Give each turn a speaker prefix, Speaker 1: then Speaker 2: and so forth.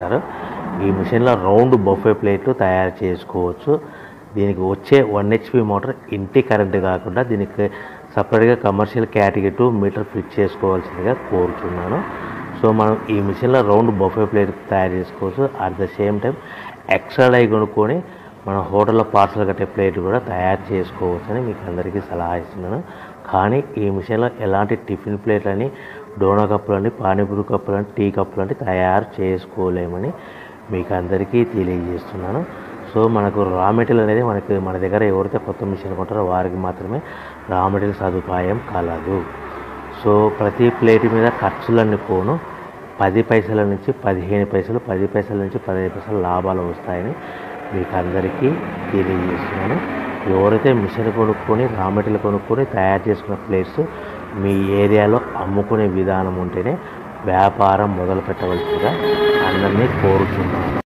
Speaker 1: చేస్తారు. ఈ మిషన్లో రౌండ్ బఫే ప్లేట్లు తయారు చేసుకోవచ్చు. దీనికి వచ్చే 1 HP మోటార్ ఇంటి కరెంటు కాకుండా దీనికి సపరేట్గా కమర్షియల్ కేటగిరీ 2 మీటర్ ఫిట్ చేసుకోవాల్సిందిగా కోరుచున్నాను. సో మనం ఈ మిషన్లో రౌండ్ బఫే ప్లేట్ తయారు చేసుకోవచ్చు. At the same time extra die కొనుక్కొని మన హోటల్లో పార్సల్ కట్టే ప్లేట్ కూడా తయారు చేసుకోవచ్చు అని మీకు అందరికీ సలహా ఇస్తున్నాను. కానీ ఈ మిషన్లో ఎలాంటి టిఫిన్ ప్లేట్లని, డోనా కప్పులని, పానీపూరి కప్పులని, టీ కప్పులని తయారు చేసుకోలేమని మీకు అందరికీ తెలియజేస్తున్నాను. సో మనకు రా మెటీరియల్ అనేది మన దగ్గర ఎవరైతే కొత్త మిషన్ కొంటారో వారికి మాత్రమే రా మెటీరియల్ సదుపాయం కలదు. సో ప్రతి ప్లేట్ మీద ఖర్చులన్నీ పోను 10 పైసల నుంచి 15 పైసలు, 10 పైసల నుంచి 15 పైసలు లాభాలు వస్తాయని మీకు అందరికీ తెలియజేస్తున్నాను. ఎవరైతే మిషన్ కొనుక్కొని రా మెటీరియల్ కొనుక్కొని తయారు చేసుకున్న ప్లేట్స్ మీ ఏరియాలో అమ్ముకునే విధానం ఉంటేనే వ్యాపారం మొదలు పెట్టవలసిందిగా అందరినీ కోరుతున్నాను.